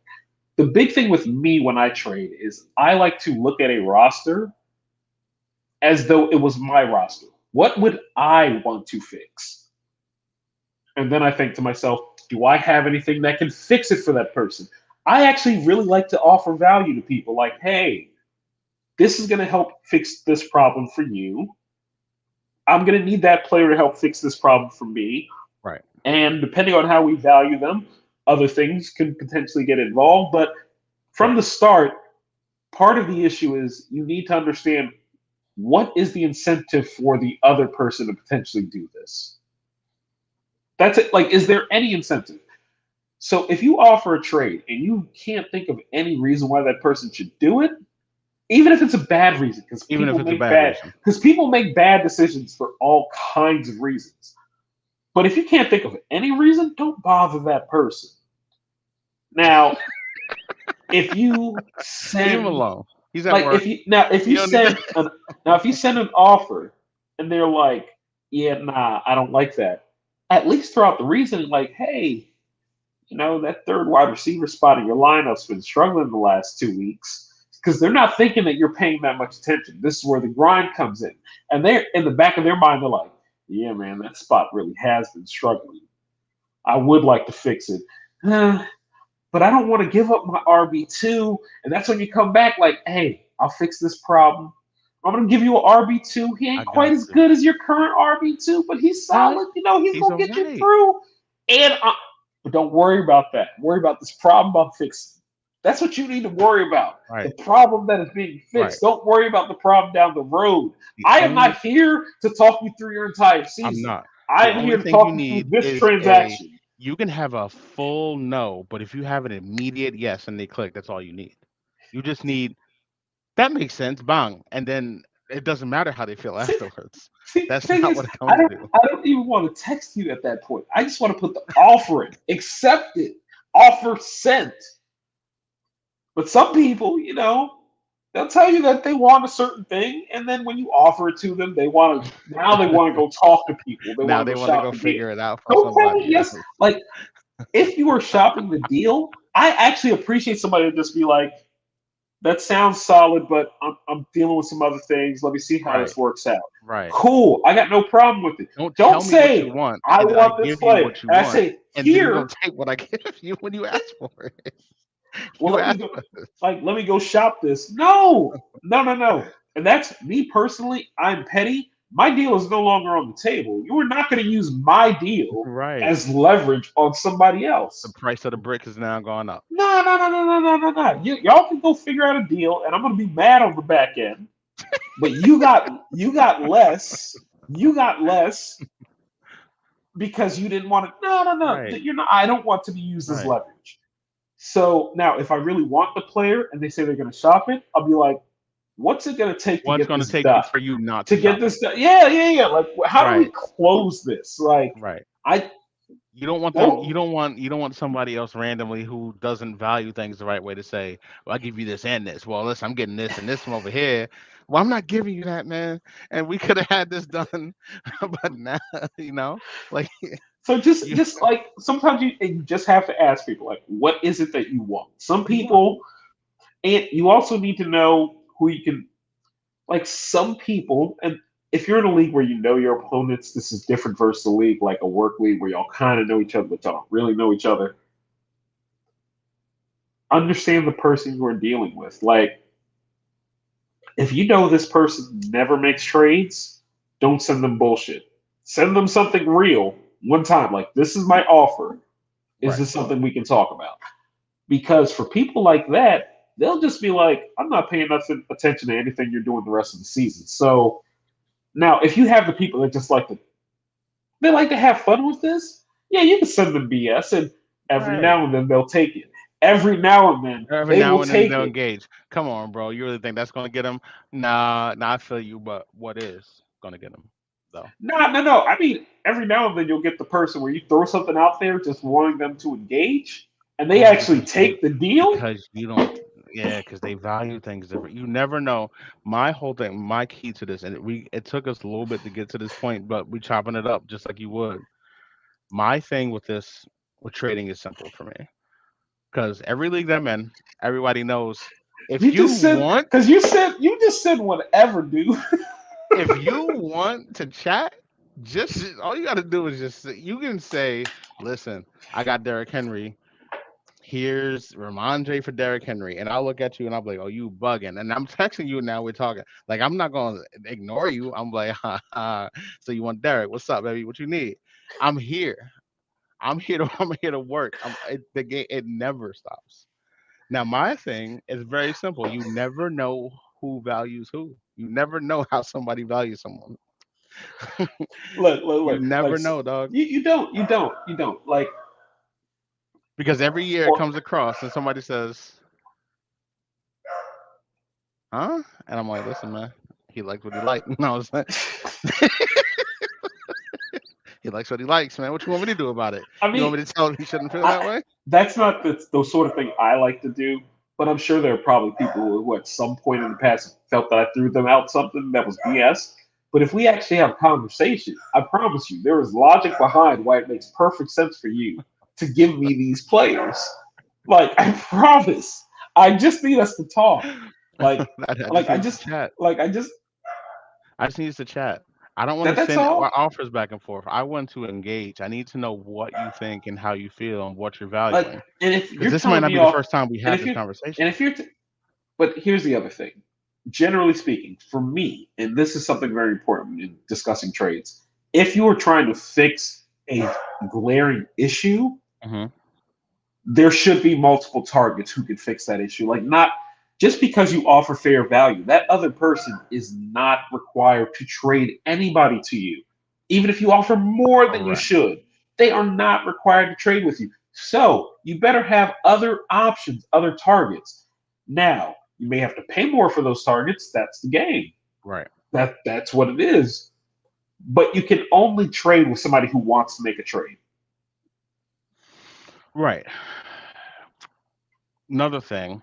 The big thing with me when I trade is I like to look at a roster as though it was my roster. What would I want to fix? And then I think to myself, do I have anything that can fix it for that person? I actually really like to offer value to people like, hey, this is going to help fix this problem for you. I'm going to need that player to help fix this problem for me. Right. And depending on how we value them, other things can potentially get involved. But from the start, part of the issue is you need to understand what is the incentive for the other person to potentially do this. That's it. Like, is there any incentive? So if you offer a trade and you can't think of any reason why that person should do it, even if it's a bad reason, Even if it's a bad reason. because people make bad decisions for all kinds of reasons. But if you can't think of any reason, don't bother that person. Now, if you Leave him send alone. He's at like work. if You you don't need send to. now if you send an offer and they're like, yeah, nah, I don't like that. At least throw out the reason, like, hey, that third wide receiver spot in your lineup's been struggling the last 2 weeks because they're not thinking that you're paying that much attention. This is where the grind comes in. And they're in the back of their mind, they're like, yeah, man, that spot really has been struggling. I would like to fix it. But I don't want to give up my RB2. And that's when you come back like, hey, I'll fix this problem. I'm going to give you an RB2. He I ain't quite got as you. good as your current RB2, but he's solid. He's He's going all to get you right. through. And but don't worry about that. Worry about this problem I'm fixing. That's what you need to worry about. Right. The problem that is being Right. fixed. Don't worry about the problem down the road. The I am only not here to talk you through your entire I'm season. not. I The am only here to thing you talk you through need this is transaction. you can have a full no, but if you have an immediate yes and they click, that's all you need. You just need that makes sense, bang. And then it doesn't matter how they feel See, afterwards. See, the That's thing not is, what it comes to. I don't even want to text you at that point. I just want to put the offer in, accept it, offer sent. But some people, they'll tell you that they want a certain thing, and then when you offer it to them, they want to go talk to people. They Now want to they go want to shop go the deal. figure it out for Don't tell me somebody yes. else. Like if you are shopping the deal, I actually appreciate somebody to just be like, that sounds solid, but I'm dealing with some other things. Let me see how Right. this works out. Right. Cool. I got no problem with it. Don't Don't tell me what you say, want, I and I want this give you player. what you And I want, say, and then you don't here, take what I give you when you ask for it. well, You let me ask go, for this. let me go shop this. No, no, no, no. And that's me personally. I'm petty. My deal is no longer on the table. You are not going to use my deal Right. as leverage on somebody The else. price of the brick has now gone up. No, no, no, no, no, no, no, no. Y'all can go figure out a deal, and I'm going to be mad on the back end. But you got less. You got less because you didn't want to. No, no, no. Right. You're not. I don't want to be used as Right. leverage. So now, if I really want the player and they say they're going to shop it, I'll be like, "What's it going to take to What's get going to this take you done? for you not To to get shop this it? done? Yeah, yeah, yeah. Like, how do we Right. close this? Like, Right. I You don't want them. Well, You don't want somebody else randomly who doesn't value things the right way to say, "Well, I give you this and this." Well, listen, I'm getting this and this from over here. Well, I'm not giving you that, man. And we could have had this done, but now, like so just you, just like sometimes you just have to ask people like, what is it that you want? Some you want. people, and you also need to know who you can like. Some people, and if you're in a league where you know your opponents, this is different versus a league like a work league where y'all kind of know each other, but y'all don't really know each other. Understand the person you are dealing with. Like, if you know this person never makes trades, don't send them bullshit. Send them something real one time. Like, this is my offer. Is Right. this something we can talk about? Because for people like that, they'll just be like, I'm not paying nothing attention to anything you're doing the rest of the season. So now, if you have the people that just like to, they like to have fun with this, yeah, you can send them BS, and every Right. now and then they'll take it. Every now and then Every they now will and then take they'll it. engage. Come on, bro. You really think that's gonna get them? Nah, nah. I feel you, but what is gonna get them though? No, no, no. I mean, every now and then you'll get the person where you throw something out there just wanting them to engage, and they Oh, actually because they take the deal. you don't. Yeah, because they value things different. You never know. My whole thing, my key to this, and it took us a little bit to get to this point, but we chopping it up just like you would. My thing with this with trading is simple for me because every league that I'm in, everybody knows if You you just said want because you just said whatever, dude. if you want to chat, just all you got to do is you can say, "Listen, I got Derrick Henry. Here's Ramondre for Derrick Henry," and I'll look at you and I'll be like, "Oh, you bugging?" And I'm texting you now. We're talking. Like I'm not gonna ignore you. I'm like, ha, ha. "So you want Derrick? What's up, baby? What you need?" I'm here. I'm here to I'm here to work. The game it never stops. Now my thing is very simple. You never know who values who. You never know how somebody values someone. Look, look, You look. Like never know, dog. you don't. Like, Because every year it or comes across and somebody says, "Huh?" And I'm like, "Listen, man, he likes what he likes." No, I was like, he likes what he likes, man. What you want me to do about it? I You mean, want me to tell him he shouldn't feel that I, way? that's not the sort of thing I like to do. But I'm sure there are probably people who at some point in the past felt that I threw them out something that was BS. But if we actually have a conversation, I promise you, there is logic behind why it makes perfect sense for you to give me these players. Like, I promise. I just need us to talk. Like, I like just I need to just, chat. like I just. I just need to chat. I don't want to That's send all. offers back and forth. I want to engage. I need to know what you think and how you feel and what you're Like, valuing. and if Because you're this might telling not me be the off, first time we and have if this you're, and conversation. if you're, but here's the other thing. Generally speaking, for me, and this is something very important in discussing trades, if you are trying to fix a glaring issue, Hmm. there should be multiple targets who can fix that issue. Like, not just because you offer fair value, that other person is not required to trade anybody to you. Even if you offer more than you Correct. should, they are not required to trade with you. So you better have other options, other targets. Now, you may have to pay more for those targets. That's the game. Right. That's what it is. But you can only trade with somebody who wants to make a trade. Right. Another thing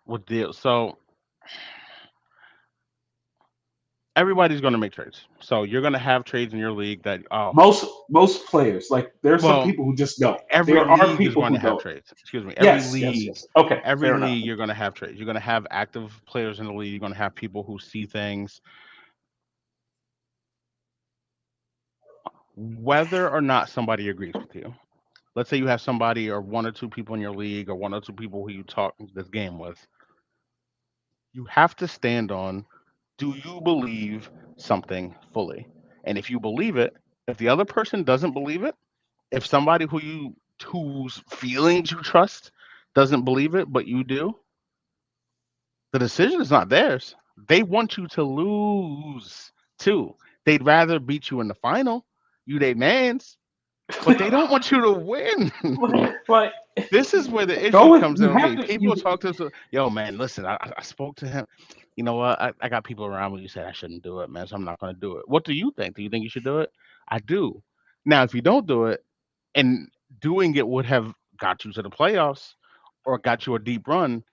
with deal. So everybody's going to make trades. So you're going to have trades in your league that Most players, like there are some well, people who just don't. every There are league is people going to who have don't. trades. Excuse me. Yes, yes, yes. Okay, Every fair enough. league you're going to have trades. You're going to have active players in the league. You're going to have people who see things whether or not somebody agrees with you. Let's say you have somebody or one or two people in your league or one or two people who you talk this game with. You have to stand on, do you believe something fully? And if you believe it, if the other person doesn't believe it, if somebody whose feelings you trust doesn't believe it but you do, the decision is not theirs. They want you to lose too. They'd rather beat you in the final, you they mans, but they don't want you to win. like, This is where the issue go with comes you in with have me. to People you. talk to us, yo, man, listen, I spoke to him. You know what? I got people around me who said I shouldn't do it, man, so I'm not going to do it. What do you think? Do you think you should do it? I do. Now, if you don't do it, and doing it would have got you to the playoffs or got you a deep run.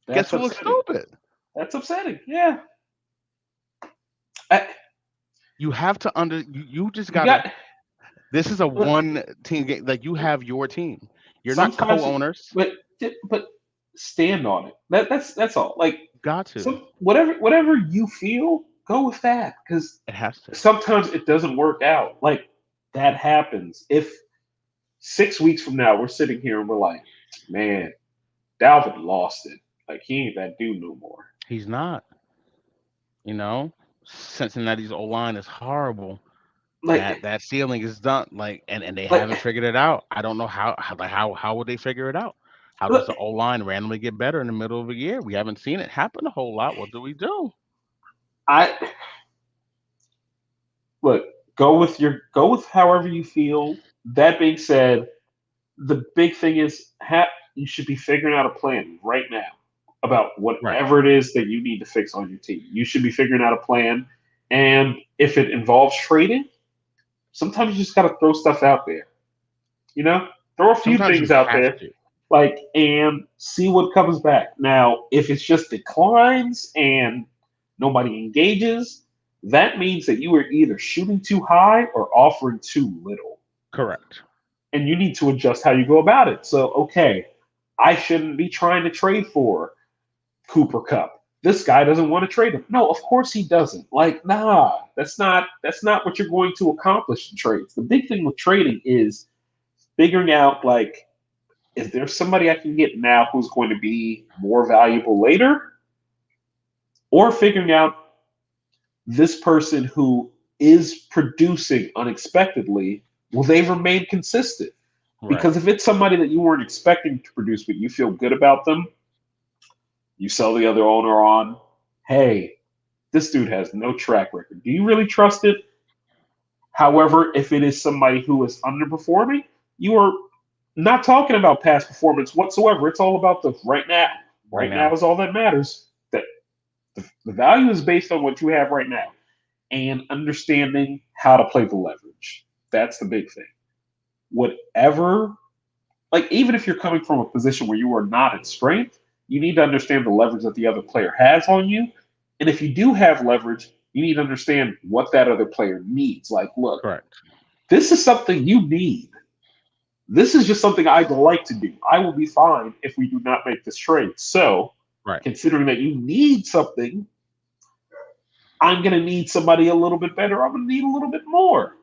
Guess That's who looks upsetting. stupid? That's upsetting. Yeah. I, You have to you just you gotta. got This is a look, one team game. Like you have your team. You're not sometimes, co-owners. but but stand on it. That's all. Like Got to. whatever you feel, go with that because It has to. sometimes it doesn't work out. Like that happens. If 6 weeks from now we're sitting here and we're like, man, Dalvin lost it. Like he ain't that dude no more. He's not. You know, Cincinnati's O line is horrible. Like That ceiling is done. Like and they like haven't figured it out. I don't know how would they figure it out? How does look, the O line randomly get better in the middle of a year? We haven't seen it happen a whole lot. What do we do? I look, go with however you feel. That being said, the big thing is you should be figuring out a plan right now about Right. whatever it is that you need to fix on your team. You should be figuring out a plan, and if it involves trading, sometimes you just got to throw stuff out there. You know, throw a few Sometimes you things out have there, to. like and see what comes back. Now, if it's just declines and nobody engages, that means that you are either shooting too high or offering too little, Correct. and you need to adjust how you go about it. So, okay, I shouldn't be trying to trade for Cooper Cup. This guy doesn't want to trade him. No, of course he doesn't. Like, nah, that's not what you're going to accomplish in trades. The big thing with trading is figuring out like, is there somebody I can get now who's going to be more valuable later? Or figuring out this person who is producing unexpectedly, will they remain consistent? Right. Because if it's somebody that you weren't expecting to produce, but you feel good about them, you sell the other owner on, hey, this dude has no track record. Do you really trust it? However, if it is somebody who is underperforming, you are not talking about past performance whatsoever. It's all about the right now. Right Right now now. is all that matters. That the value is based on what you have right now and understanding how to play the leverage. That's the big thing. Whatever, like even if you're coming from a position where you are not at strength, you need to understand the leverage that the other player has on you. And if you do have leverage, you need to understand what that other player needs. Like, look, Correct. this is something you need. This is just something I'd like to do. I will be fine if we do not make this trade. So, Right. considering that you need something, I'm going to need somebody a little bit better. I'm going to need a little bit more.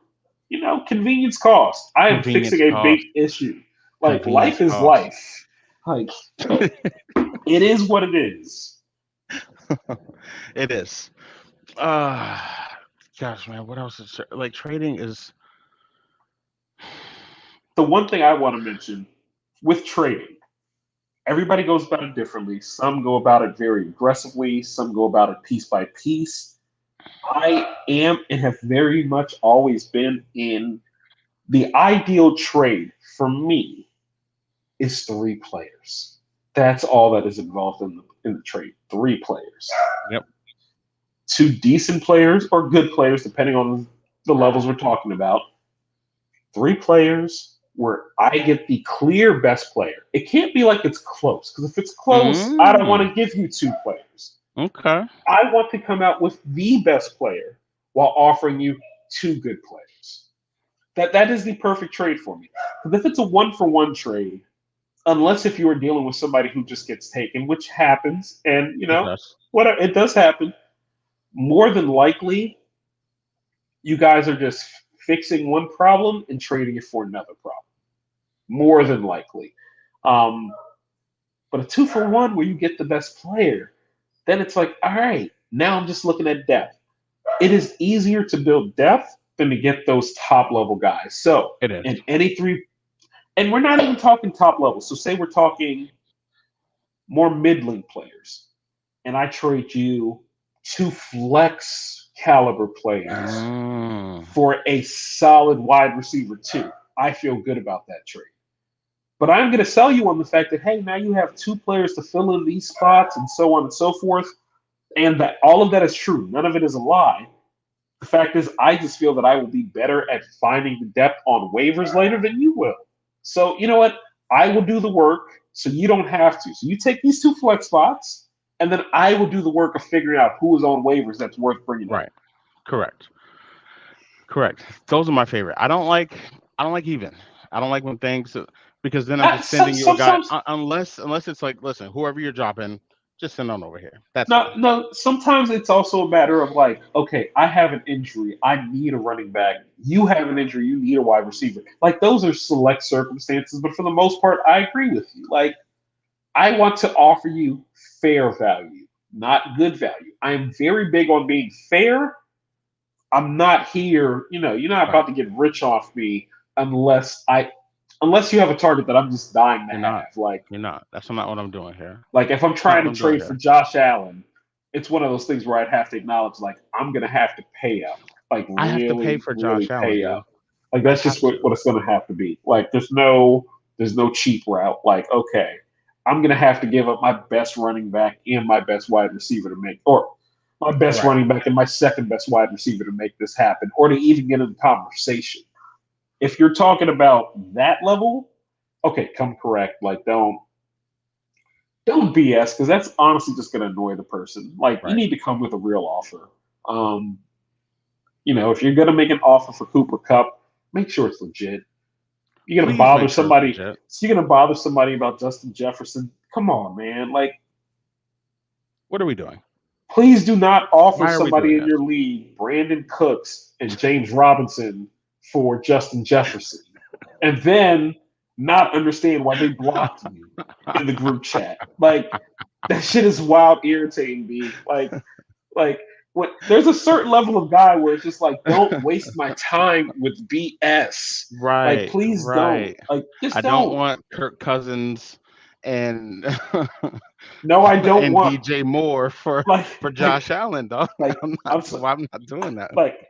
Convenience cost. I am Convenience fixing a big cost. issue. Like, Convenience life is cost. life. Like, it is what it is. It is. Uh gosh, man, what else is like trading is The one thing I want to mention with trading, everybody goes about it differently. Some go about it very aggressively, some go about it piece by piece. I am and have very much always been in the ideal trade for me is three players. That's all that is involved in the trade. Three players. yep. Two decent players or good players, depending on the levels we're talking about. Three players where I get the clear best player. It can't be like it's close, because if it's close, I don't want Mm, to give you two players. okay. I want to come out with the best player while offering you two good players. That is the perfect trade for me. Because if it's a one for one trade, unless if you are dealing with somebody who just gets taken, which happens, and It does. whatever, it does happen. More than likely, you guys are just fixing one problem and trading it for another problem. More than likely. Um, but a two for one where you get the best player, then it's like, all right, now I'm just looking at depth. It is easier to build depth than to get those top level guys. So It is. in any three, and we're not even talking top level. So say we're talking more middling players, and I trade you two flex caliber players Mm, for a solid wide receiver too. I feel good about that trade. But I'm going to sell you on the fact that, hey, now you have two players to fill in these spots and so on and so forth. And that all of that is true. None of it is a lie. The fact is, I just feel that I will be better at finding the depth on waivers later than you will. So you know what? I will do the work, so you don't have to. So you take these two flex spots, and then I will do the work of figuring out who is on waivers that's worth bringing up. Right. Correct. Correct. Those are my favorite. I don't like even. I don't like when things because then I'm just sending you a guy Sometimes unless it's like, listen, whoever you're dropping, just send on over here. That's no, all. no. Sometimes it's also a matter of like, okay, I have an injury. I need a running back. You have an injury. You need a wide receiver. Like those are select circumstances, but for the most part, I agree with you. Like I want to offer you fair value, not good value. I am very big on being fair. I'm not here. You're not Right. about to get rich off me unless unless you have a target that I'm just dying to You're not. have. Like You're not. That's not what I'm doing here. Like if I'm That's not trying what to I'm doing trade for here. Josh Allen, it's one of those things where I'd have to acknowledge like I'm gonna have to pay up, like I have to pay really, for really Josh Allen, pay dude. up. Like I that's just have what, to. what it's gonna have to be. Like there's no cheap route. Like okay, I'm gonna have to give up my best running back and my best wide receiver to make, or my best Right. running back and my second best wide receiver to make this happen, or to even get in the conversation. If you're talking about that level, okay, come correct. Like don't BS because that's honestly just going to annoy the person. Like you Right. need to come with a real offer. Um, if you're going to make an offer for Cooper Cup, make sure it's legit. You're going to Please bother make sure it's somebody. legit. So you're going to bother somebody about Justin Jefferson. Come on, man. Like, What are we doing? please do not offer Why are we somebody doing in this? your league, Brandon Cooks and James Robinson, for Justin Jefferson, and then not understand why they blocked you in the group chat. Like that shit is wild, irritating me. Like when there's a certain level of guy where it's just like, don't waste my time with BS. Like, Right. please don't. Right. Like, just I don't don't. want Kirk Cousins and No, I don't and want DJ Moore for like like Josh Allen, dog. like I'm not I'm so, I'm not doing that. like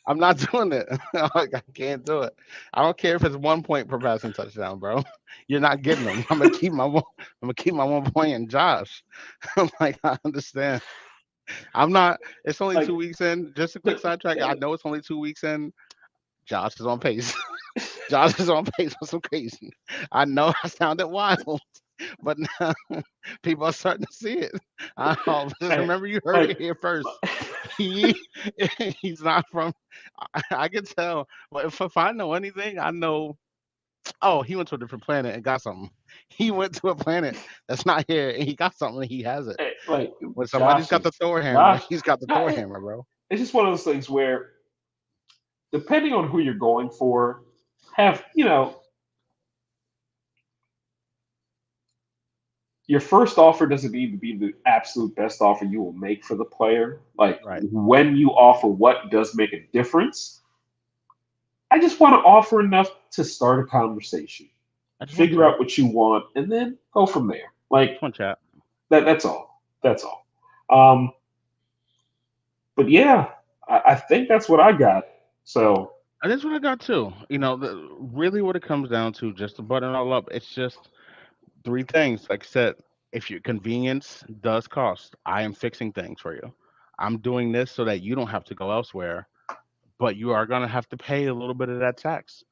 I'm not doing it. Like, I can't do it. I don't care if it's 1 point per passing touchdown, bro. You're not getting them. I'm gonna keep my 1 point in Josh. I'm like, I understand. I'm not. It's only like 2 weeks in. Just a quick sidetrack. I know it's only 2 weeks in. Josh is on pace. Josh is on pace for some crazy. I know I sounded wild, but now people are starting to see it. Just like remember, you heard like it here first. He he's not from. I can tell. But if I know anything, I know. Oh, he went to a different planet and got something. He went to a planet that's not here, and he got something. And he has it. like When somebody's Josh got the is Thor hammer, Josh. he's got the No, Thor hammer, bro. it's just one of those things where depending on who you're going for, have your first offer doesn't need to be the absolute best offer you will make for the player. Like Right. when you offer what does make a difference. I just want to offer enough to start a conversation, I just want figure chat. out what you want, and then go from there. Like Just want chat. that's all. That's all. Um, but yeah, I think that's what I got. So And that's what I got too. Really what it comes down to, just to button it all up, it's just three things. Like I said, if your convenience does cost, I am fixing things for you. I'm doing this so that you don't have to go elsewhere, but you are gonna have to pay a little bit of that tax.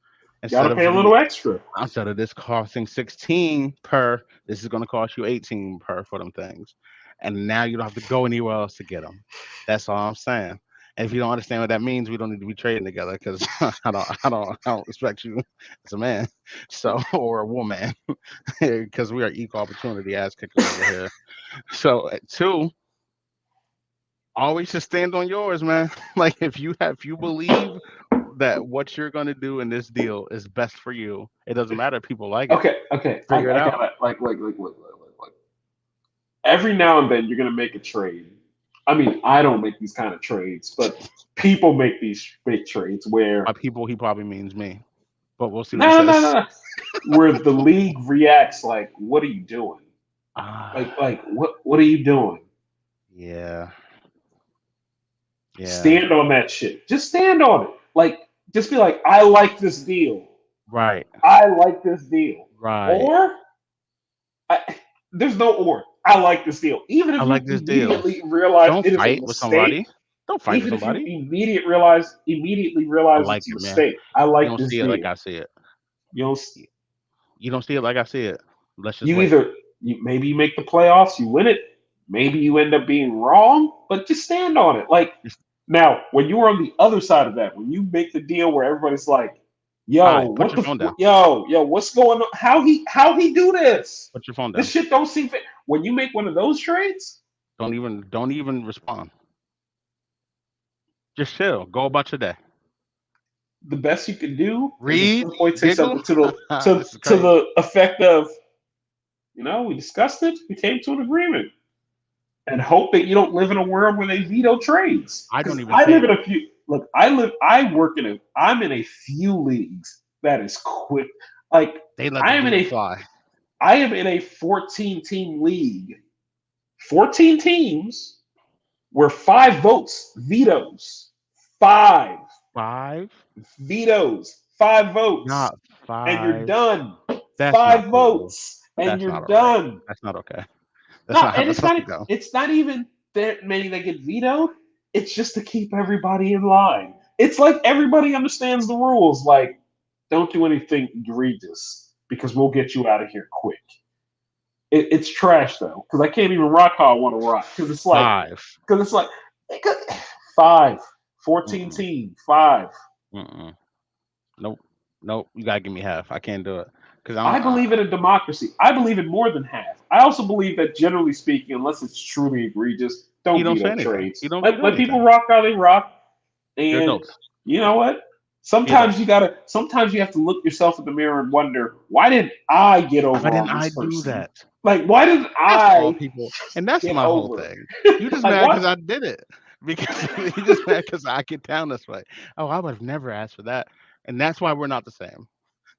got to Instead pay of a me little extra. instead of this costing 16 per, this is gonna cost you 18 per for them things. And now you don't have to go anywhere else to get them. That's all I'm saying. And if you don't understand what that means, we don't need to be trading together because I don't respect you as a man, so or a woman, because we are equal opportunity ass kickers over here. So two, always just stand on yours, man. Like if you believe that what you're gonna do in this deal is best for you, it doesn't matter if people like it. Okay. Figure it I out. gotta like. Every now and then you're gonna make a trade. I mean, I don't make these kind of trades, but people make these big trades By where people, he probably means me, but we'll see what he no, says. no, where the league reacts like, "What are you doing? Ah, What are you doing? yeah, yeah, Stand on that shit. Just stand on it. Like, just be like, I like this deal. right, I like this deal. right. Or I, there's no or. I like this deal. Even I if you like this deal. immediately realize Don't it is a fight with somebody. mistake, Don't fight with Even if you somebody. immediately I realize like it's a it, man. mistake. I You like don't this see it like deal. I see it. You know, You don't see it like I see it. Let's just you wait. either maybe you make the playoffs, you win it. Maybe you end up being wrong, but just stand on it. Like Just, now, when you were on the other side of that, when you make the deal where everybody's like, all "Yo, right, put what your the phone down. yo, what's going on? How he do this? Put your phone This down. shit don't seem fair." When you make one of those trades, Don't even respond. Just chill. Go about your day. the best you can do is at Read, some point say giggle. something to the This is to crazy. the effect of, we discussed it, we came to an agreement, and hope that you don't live in a world where they veto trades. I don't Because even I say live it. in a few. Look, I'm in a few leagues that is quick. Like They let the I am in veto a fly. I am in a 14 team league, 14 teams where 5 votes vetoes, five 5, vetoes, 5 votes, not and you're 5. done. That's not Five cool. votes, and That's you're not all right. done. That's not okay. That's No, not how and that's it's supposed not. to go. It's not even that many that get vetoed. It's just to keep everybody in line. It's like everybody understands the rules. Like, don't do anything egregious because we'll get you out of here quick. It's trash though because I can't even rock how I want to rock because it's like 5. because it's like five, 14 Mm-mm. team, five. Mm-mm. Nope. Nope. You gotta give me half. I can't do it because I believe in a democracy. I believe in more than half. I also believe that generally speaking, unless it's truly egregious, you don't don't say veto anything. You trades. don't veto Let people anything. rock how they rock. You're And adults. you know what? Be Sometimes adults. you gotta. Sometimes you have to look yourself in the mirror and wonder, why didn't I get Why over didn't on I this do person? that? Like, why didn't That's all I people, and that's get my whole over? thing. You just Like mad because what? I did it. Because you just mad because I get down this way. Oh, I would have never asked for that, and that's why we're not the same.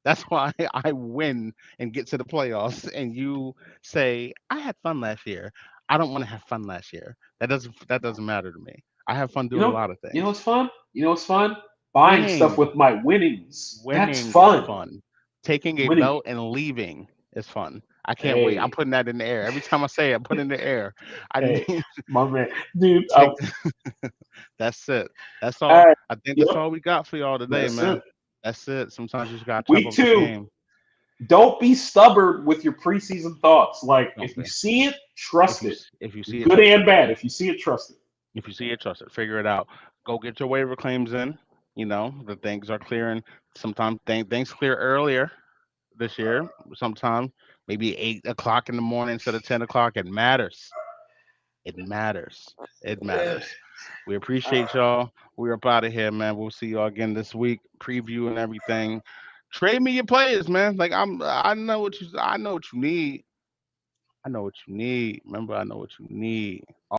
That's why I win and get to the playoffs, and you say I had fun last year. I don't want to have fun last year. That doesn't matter to me. I have fun You doing a know. lot of You know things. what's fun? You know what's fun? Buying stuff Winning, with my winnings. That's winning is fun. fun. Taking a Winning. belt and leaving is fun. I can't wait. I'm Hey, putting that in the air every time I say it. I put it in the air. I hey, need my man, dude. take. That's it. That's All all. right. I think that's Yep. all we got for y'all today, That's man. it. That's it. Sometimes you just gotta tough Week up the two. game. Don't be stubborn with your preseason thoughts. Like Don't if you be. see it, If trust you it. s- if you see it, Good trust it. and bad. If you see it, trust it. If you see it, trust it. Figure it out. Go get your waiver claims in. The things are clearing. Sometimes things clear earlier this year. Sometimes maybe 8 o'clock in the morning instead of 10 o'clock. It matters. It matters. It Eh, matters. We appreciate y'all. We're up out of here, man. We'll see y'all again this week. Preview and everything. Trade me your players, man. Like I know what you need. I know what you need. Remember, I know what you need.